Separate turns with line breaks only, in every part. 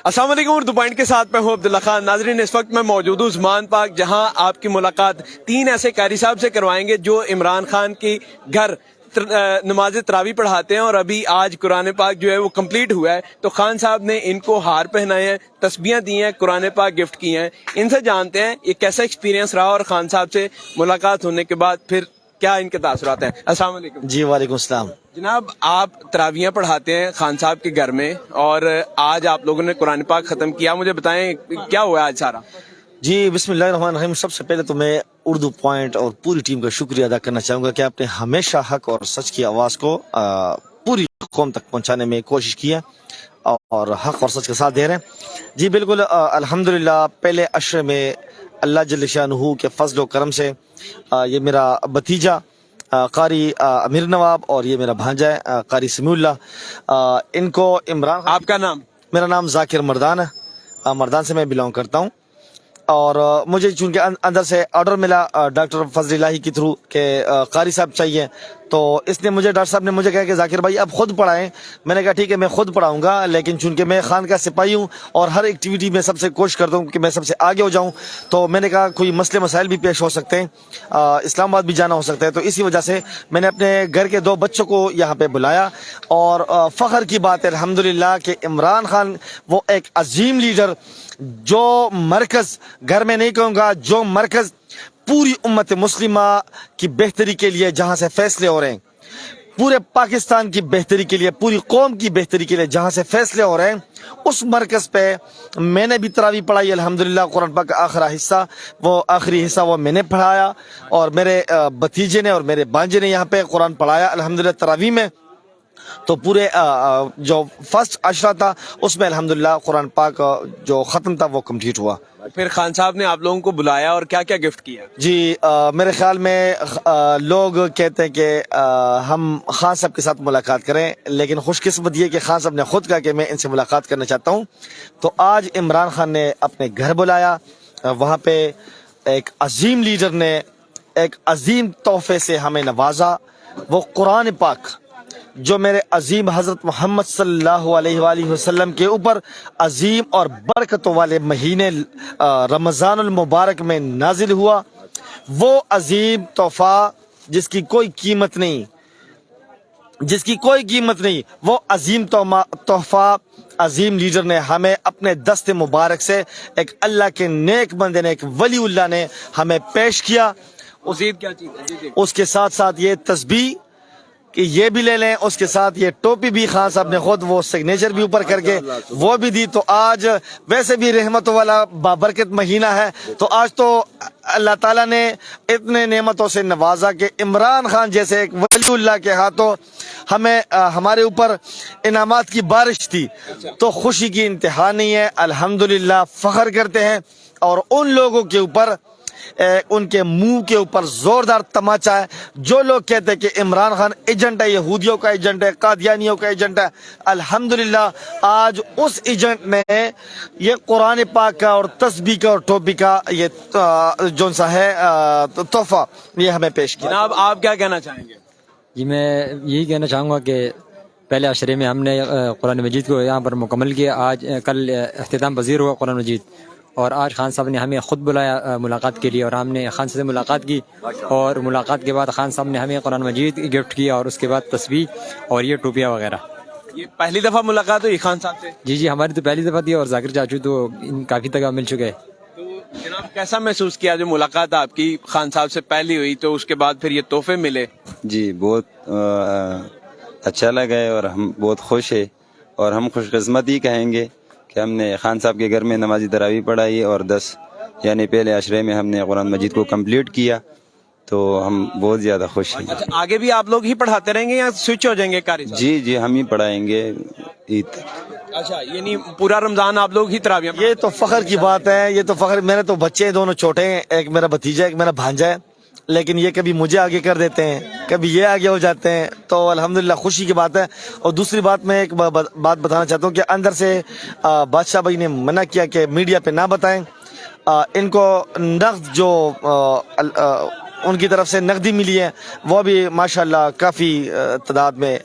अस्सलाम वालेकुम। उर्दू पॉइंट के साथ मैं हूँ अब्दुल्ला खान। नाजरीन, इस वक्त मैं मौजूद हूँ उस्मान पार्क, जहाँ आपकी मुलाकात 3 ऐसे कारी साहब से करवाएंगे जो इमरान खान की घर नमाज तरावी पढ़ाते हैं, और अभी आज कुरान पाक जो है वो कंप्लीट हुआ है, तो खान साहब ने इनको हार पहनाए हैं, तस्बीहां दी हैं, कुरान पाक गिफ्ट किए हैं। इनसे जानते हैं ये कैसा एक्सपीरियंस रहा और खान साहब से मुलाकात होने के बाद फिर क्या इनके तासुरात हैं। अस्सलाम वालेकुम
जी वालेकुम सलाम।
जनाब, आप तरावियां पढ़ाते हैं खान साहब के घर में, और आज आप लोगों ने कुरान पाक खत्म किया। मुझे बताएं क्या हुआ आज सारा।
जी बिस्मिल्लाहिर्रहमानिर्रहीम। सबसे पहले तो मैं उर्दू पॉइंट और पूरी टीम का शुक्रिया अदा करना चाहूँगा कि आपने हमेशा हक और सच की आवाज़ को पूरी कौम तक पहुँचाने में कोशिश की है और हक और सच का साथ दे रहे हैं। जी बिल्कुल, अल्हम्दुलिल्लाह पहले अशरे में अल्लाह जल्ल शानुहु के फजल व करम से ये मेरा भतीजा कारी अमीर नवाब और ये मेरा भांजा है कारी समीउल्लाह, इनको इमरान।
आपका नाम?
मेरा नाम जाकिर मर्दान है। मर्दान से मैं बिलोंग करता हूँ, और मुझे चूंकि अंदर से ऑर्डर मिला डॉक्टर फजल इलाही के थ्रू के कारी साहब चाहिए, तो इसने मुझे, डॉक्टर साहब ने मुझे कहा कि जाकिर भाई आप खुद पढ़ाएं। मैंने कहा ठीक है मैं खुद पढ़ाऊंगा, लेकिन चूंकि मैं खान का सिपाही हूँ और हर एक्टिविटी में सबसे कोशिश करता हूँ कि मैं सबसे आगे हो जाऊँ, तो मैंने कहा कोई मसले मसाइल भी पेश हो सकते हैं, इस्लामाबाद भी जाना हो सकता है, तो इसी वजह से मैंने अपने घर के 2 बच्चों को यहाँ पे बुलाया। और फ़ख्र की बात है अल्हम्दुलिल्लाह कि इमरान खान वो एक अजीम लीडर, जो मरकज़, घर में नहीं कहूँगा, जो मरकज़ पूरी उम्मत मुस्लिमा की बेहतरी के लिए जहाँ से फैसले हो रहे हैं, पूरे पाकिस्तान की बेहतरी के लिए, पूरी कौम की बेहतरी के लिए जहाँ से फैसले हो रहे हैं, उस मरकज़ पे मैंने भी तरावी पढ़ाई अल्हम्दुलिल्लाह। कुरान पाक का आखिरी हिस्सा वो मैंने पढ़ाया, और मेरे भतीजे ने और मेरे भांजे ने यहाँ पे कुरान पढ़ाया अल्हम्दुलिल्लाह तरावी में। तो पूरे जो फर्स्ट अशरा था उसमें अल्हम्दुलिल्लाह कुरान पाक जो ख़त्म था वो कंप्लीट हुआ।
फिर खान साहब ने आप लोगों को बुलाया और क्या क्या गिफ्ट किया?
जी मेरे ख्याल में लोग कहते हैं कि हम खान साहब के साथ मुलाकात करें, लेकिन खुशकिस्मत ये कि खान साहब ने खुद कहा कि मैं इनसे मुलाकात करना चाहता हूँ। तो आज इमरान खान ने अपने घर बुलाया, वहाँ पे एक अजीम लीडर ने एक अजीम तोहफे से हमें नवाजा, वो कुरान पाक जो मेरे अजीम हजरत मोहम्मद सल्लल्लाहु अलैहि वसल्लम के ऊपर अजीम और बरकतों वाले महीने रमज़ानुल मुबारक में नाजिल हुआ, वो अजीम तोहफा जिसकी कोई कीमत नहीं, वो अजीम तोहफा अजीम लीडर ने हमें अपने दस्ते मुबारक से एक अल्लाह के नेक बंदे ने, एक वलीउल्लाह ने हमें पेश किया।
क्या चीज़?
उसके साथ साथ ये तस्बीह कि ये भी ले लें, उसके साथ ये टोपी भी खान साहब ने खुद वो सिग्नेचर भी ऊपर करके वो भी दी। तो आज वैसे भी रहमतों वाला बाबरकत महीना है, तो आज तो अल्लाह ताला ने इतने नेमतों से नवाजा कि इमरान खान जैसे एक वलीउल्लाह के हाथों हमें हमारे ऊपर इनामात की बारिश थी, तो खुशी की इंतहा नहीं है। अल्हम्दुलिल्लाह फ़ख्र करते हैं, और उन लोगों के ऊपर उनके मुंह के ऊपर जोरदार तमाचा है जो लोग कहते हैं कि इमरान खान एजेंट है, यहूदियों का एजेंट है, कादियानियों का एजेंट है। अल्हम्दुलिल्लाह आज उस एजेंट ने ये कुरान पाक का और तस्बीह का और टोपी का ये जो सा है तोहफा ये हमें पेश किया।
जनाब, आप क्या कहना चाहेंगे?
जी मैं यही कहना चाहूँगा कि पहले अशरे में हमने कुरान मजीद को यहाँ पर मुकम्मल किया। आज कल इख्तिताम पज़ीर हुआ कुरान मजीद, और आज खान साहब ने हमें ख़ुद बुलाया मुलाकात के लिए, और हमने खान साहब से मुलाकात की, और मुलाकात के बाद खान साहब ने हमें कुरान मजीद गिफ्ट किया, और उसके बाद तस्बीह और ये टोपियाँ वगैरह।
ये पहली दफ़ा मुलाकात हुई खान साहब से?
जी हमारी तो पहली दफ़ा थी, और जाकिर चाचू तो काफ़ी तक मिल चुके हैं।
तो जनाब, कैसा महसूस किया जो मुलाकात आपकी खान साहब से पहली हुई, तो उसके बाद फिर ये तोहफे मिले?
जी बहुत अच्छा लगा है, और हम बहुत खुश है, और हम खुशकिस्मत ही कहेंगे कि हमने खान साहब के घर में नमाजी तरावी पढ़ाई, और 10 यानी पहले अशरे में हमने कुरान मजीद को कंप्लीट किया, तो हम बहुत ज़्यादा खुश हैं।
अच्छा, आगे भी आप लोग ही पढ़ाते रहेंगे या स्विच हो जाएंगे कारी साहब?
जी हम ही पढ़ाएंगे ईद तक।
अच्छा, यानी पूरा रमजान आप लोग ही तरावियां?
ये तो फख्र की बात है, ये तो फख्र। मेरे तो बच्चे दोनों छोटे हैं, एक मेरा भतीजा एक मेरा भांजा है, लेकिन ये कभी मुझे आगे कर देते हैं, कभी ये आगे हो जाते हैं, तो अल्हम्दुलिल्लाह खुशी की बात है। और दूसरी बात मैं एक बात बताना चाहता हूँ कि अंदर से बादशाह भाई ने मना किया कि मीडिया पे ना बताएं। इनको नक़द जो उनकी तरफ से नकदी मिली है वो भी माशाल्लाह काफ़ी तादाद में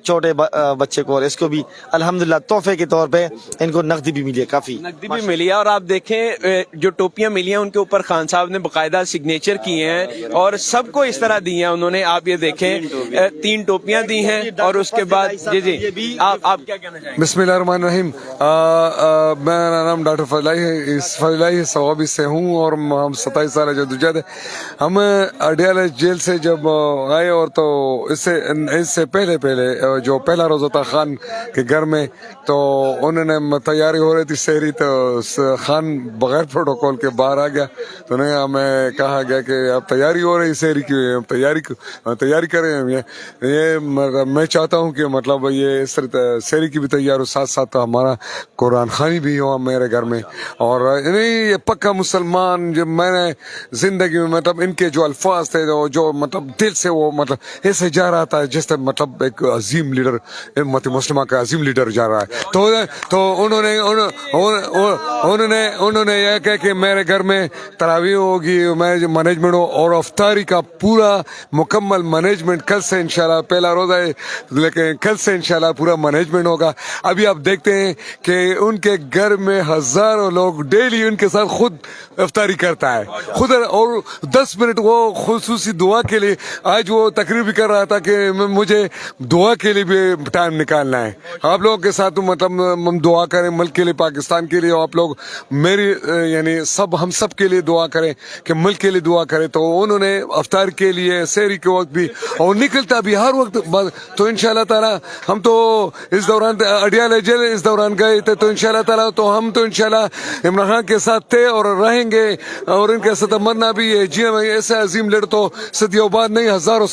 छोटे बच्चे को, और इसको भी अल्हम्दुलिल्लाह तोहफे के तौर पे इनको नकदी भी मिली है काफी।
नकदी भी मिली है। और आप देखें जो टोपियां मिली हैं उनके ऊपर खान साहब ने बाकायदा सिग्नेचर किए हैं और सबको इस तरह दी हैं उन्होंने। आप ये देखें 3 टोपियां दी हैं और उसके बाद जी आप क्या कहना चाहेंगे?
बिस्मिल्लाहिर्रहमानिर्रहीम। मेरा नाम डॉक्टर फजलाई सवाबी से हूँ और हम 27 साल जदोजहद है। हम अडियाला जेल से जब आए और तो इससे पहले जो पहला रोज़ा था खान के घर में, तो उन्होंने तैयारी हो रही थी शहरी, तो खान बगैर प्रोटोकॉल के बाहर आ गया। तो उन्हें हमें कहा गया कि अब तैयारी हो रही शहरी की, तैयारी करें हम। ये मैं चाहता हूँ कि मतलब ये इस तरह शहरी की भी तैयार हो, साथ साथ हमारा कुरान खानी भी हो मेरे घर में। और नहीं, ये पक्का मुसलमान जब मैंने जिंदगी में मतलब इनके जो अल्फाज थे जो मतलब दिल से वो मतलब ऐसे जा रहा था जैसे मतलब एक अजीम लीडर, उम्मत मुस्लिमा का अजीम लीडर जा रहा है। तो उन्होंने यह कहा कि मेरे घर में तरावी होगी, मैनेजमेंट हो और अफ्तारी का पूरा मुकम्मल मैनेजमेंट कल से इंशाल्लाह, पहला रोजा है लेकिन कल से इंशाल्लाह पूरा मैनेजमेंट होगा। अभी आप देखते हैं कि उनके घर में हजारों लोग डेली उनके साथ खुद इफ्तारी करता है खुद, और 10 मिनट वो खुसूसी दुआ के लिए आज वो तकरीर भी कर रहा था कि मुझे दुआ के लिए भी टाइम निकालना है आप लोगों के साथ। मतलब हम दुआ करें मुल्क के लिए, पाकिस्तान के लिए, आप लोग मेरी यानी सब हम सब के लिए दुआ करें कि मुल्क के लिए दुआ करें। तो उन्होंने अफ्तार के लिए सहरी के वक्त भी और निकलता भी हर वक्त, तो इंशाल्लाह ताला हम तो इस दौरान अडियाला जेल इस दौरान गए थे, तो इंशाल्लाह ताला तो हम तो इंशाल्लाह इमरान खान के साथ थे और रहेंगे और इनके साथ मरना भी है। जी मैं ऐसा अजीम लीडर तो सदियों बाद नहीं, हजारों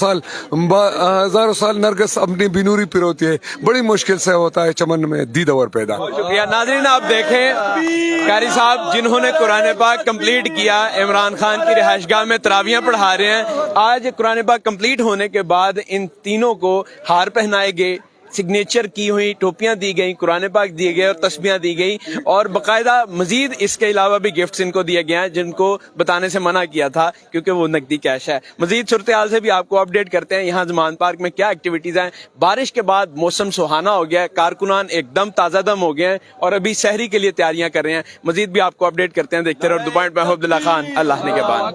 साल नरगिस अपनी बिनूरी पिरोती है, बड़ी मुश्किल से होता है चमन में दीदावर पैदा।
शुक्रिया। नाज़रीन आप देखें कारी साहब जिन्होंने कुरान पाक कंप्लीट किया, इमरान खान की रिहाइशगाह में तरावियां पढ़ा रहे हैं। आज कुरान पाक कंप्लीट होने के बाद इन तीनों को हार पहनाए गए, सिग्नेचर की हुई टोपियां दी गई, कुरान पाक दिए गए और तस्बीहां दी गई और बाकायदा मजीद इसके अलावा भी गिफ्ट्स इनको दिए गए हैं जिनको बताने से मना किया था क्योंकि वो नकदी कैश है। मजीद सूरत हाल से भी आपको अपडेट करते हैं यहाँ ज़मान पार्क में क्या एक्टिविटीज हैं। बारिश के बाद मौसम सुहाना हो गया है, कारकुनान एकदम ताज़ा दम हो गए हैं और अभी सहरी के लिए तैयारियां कर रहे हैं। मजीद भी आपको अपडेट करते हैं, देखते रहो द पॉइंट। मैं हूं अब्दुल्ला खान, अल्लाह ने के बाद।